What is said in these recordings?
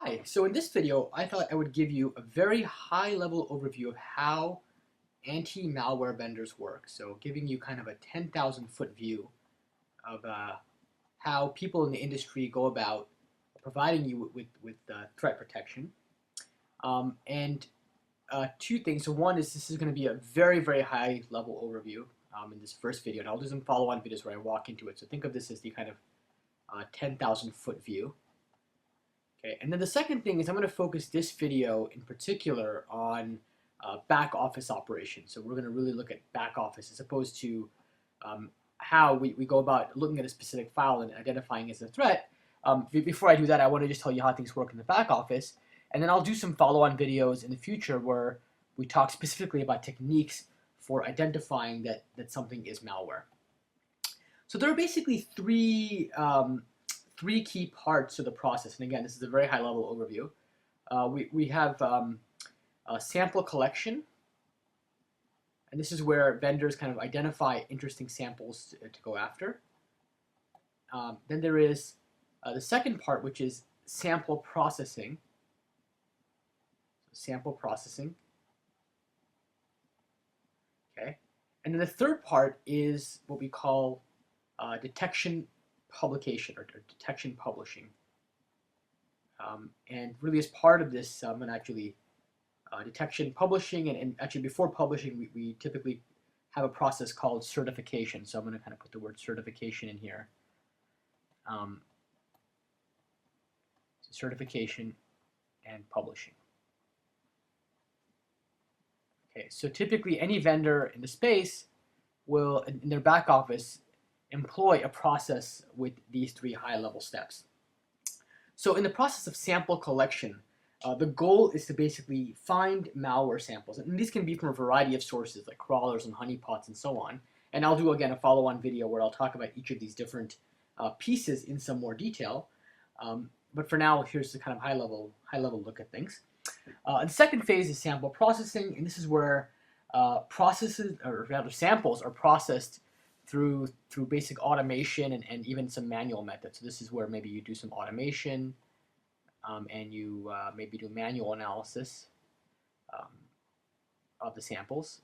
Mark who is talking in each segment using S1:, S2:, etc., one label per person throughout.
S1: Hi, so in this video, I thought I would give you a very high-level overview of how anti-malware vendors work. So giving you kind of a 10,000-foot view of how people in the industry go about providing you with threat protection. Two things. So one is this is going to be a very, very high-level overview in this first video. And I'll do some follow-on videos where I walk into it. So think of this as the kind of 10,000-foot view. Okay, and then the second thing is I'm going to focus this video in particular on back office operations. So we're going to really look at back office as opposed to how we go about looking at a specific file and identifying it as a threat. Before I do that, I want to just tell you how things work in the back office. And then I'll do some follow-on videos in the future where we talk specifically about techniques for identifying that something is malware. So there are basically three key parts to the process. And again, this is a very high-level overview. We have a sample collection. And this is where vendors kind of identify interesting samples to go after. Then there is the second part, which is sample processing. Sample processing. Okay. And then the third part is what we call detection publication or detection publishing. And really as part of this, I'm going to actually detection publishing, and actually before publishing, we typically have a process called certification. So I'm going to kind of put the word certification in here. Certification and publishing. Okay, so typically any vendor in the space will, in their back office, employ a process with these three high-level steps. So in the process of sample collection, the goal is to basically find malware samples. And these can be from a variety of sources like crawlers and honeypots and so on. And I'll do, again, a follow-on video where I'll talk about each of these different pieces in some more detail. But for now, here's the kind of high-level look at things. The second phase is sample processing, and this is where samples are processed through basic automation and even some manual methods. So this is where maybe you do some automation and you maybe do manual analysis of the samples.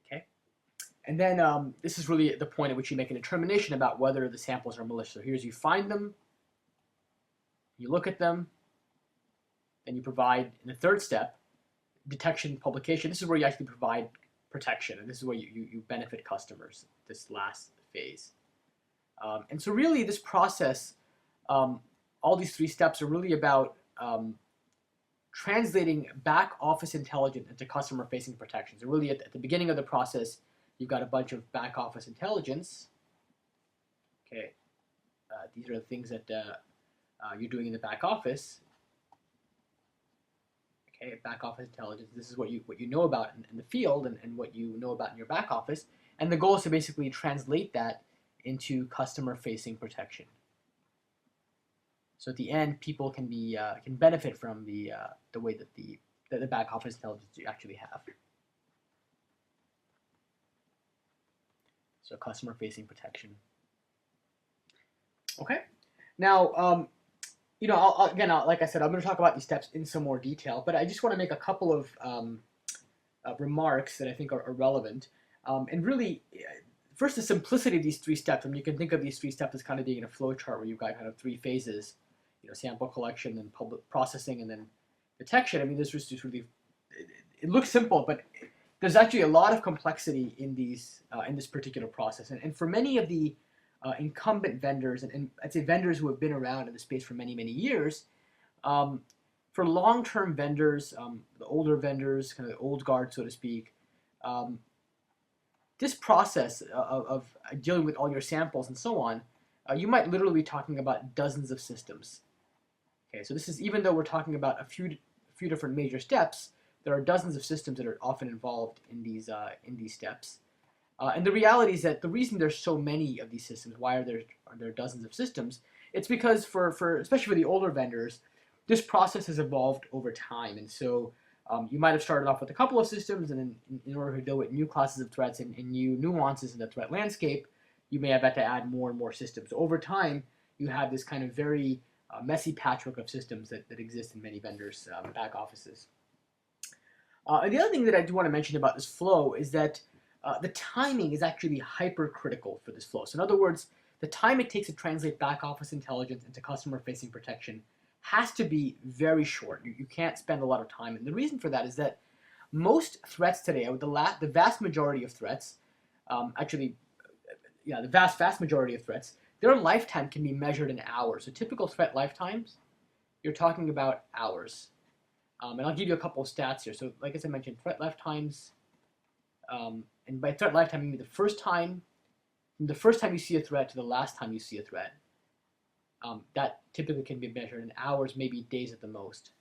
S1: Okay, and then this is really the point at which you make a determination about whether the samples are malicious. So here's you find them, you look at them, then you provide, in the third step, detection publication. This is where you actually provide protection, and this is where you benefit customers, this last phase. And so really this process, all these three steps are really about translating back office intelligence into customer facing protection. So really at the beginning of the process, you've got a bunch of back office intelligence. Okay, these are the things that you're doing in the back office. Okay, back office intelligence. This is what you know about in the field and what you know about in your back office. And the goal is to basically translate that into customer-facing protection. So at the end, people can benefit from the way that the back office intelligence you actually have. So customer-facing protection. Okay. Now, you know, again, like I said, I'm going to talk about these steps in some more detail, but I just want to make a couple of remarks that I think are relevant. And really, first, the simplicity of these three steps. I mean, you can think of these three steps as kind of being in a flow chart where you've got kind of three phases, you know, sample collection and public processing and then detection. I mean, this was just really, it looks simple, but there's actually a lot of complexity in these in this particular process. And for many of the incumbent vendors, and I'd say vendors who have been around in the space for many, many years, for long-term vendors, the older vendors, kind of the old guard, so to speak, this process of dealing with all your samples and so on, you might literally be talking about dozens of systems. Okay, so this is, even though we're talking about a few different major steps, there are dozens of systems that are often involved in these steps. And the reality is that the reason there's so many of these systems, why are there dozens of systems, it's because especially for the older vendors, this process has evolved over time. And so you might have started off with a couple of systems, and then in order to deal with new classes of threats and new nuances in the threat landscape, you may have had to add more and more systems. So over time, you have this kind of very messy patchwork of systems that exist in many vendors' back offices. And the other thing that I do want to mention about this flow is that the timing is actually hypercritical for this flow. So in other words, the time it takes to translate back office intelligence into customer-facing protection has to be very short. You can't spend a lot of time. And the reason for that is that most threats today, the vast majority of threats, the vast majority of threats, their lifetime can be measured in hours. So typical threat lifetimes, you're talking about hours. And I'll give you a couple of stats here. So like as I mentioned, threat lifetimes, and by threat lifetime, I mean from the first time you see a threat to the last time you see a threat. That typically can be measured in hours, maybe days at the most.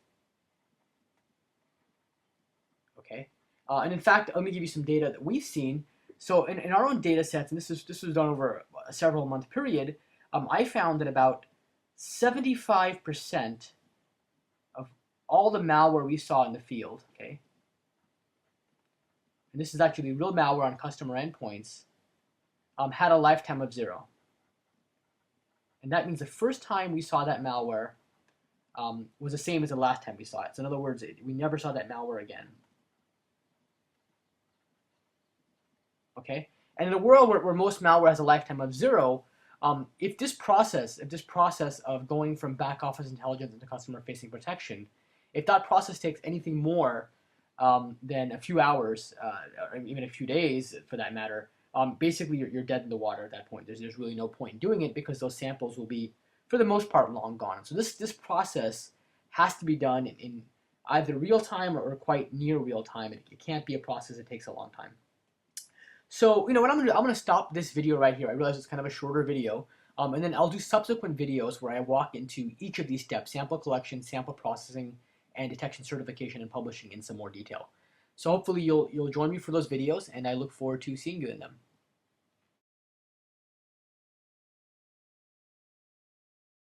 S1: Okay, and in fact, let me give you some data that we've seen. So in our own data sets, and this was done over a several month period, I found that about 75% of all the malware we saw in the field, okay, and this is actually real malware on customer endpoints, had a lifetime of 0. And that means the first time we saw that malware was the same as the last time we saw it. So in other words, we never saw that malware again. Okay, and in a world where most malware has a lifetime of 0, if this process of going from back office intelligence into customer-facing protection, if that process takes anything more than a few hours, or even a few days for that matter, basically you're dead in the water at that point. There's really no point in doing it because those samples will be, for the most part, long gone. So this process has to be done in either real time or quite near real time. It can't be a process that takes a long time. So, what I'm gonna stop this video right here. I realize it's kind of a shorter video, and then I'll do subsequent videos where I walk into each of these steps: sample collection, sample processing, and detection, certification, and publishing in some more detail. So hopefully you'll join me for those videos, and I look forward to seeing you in them.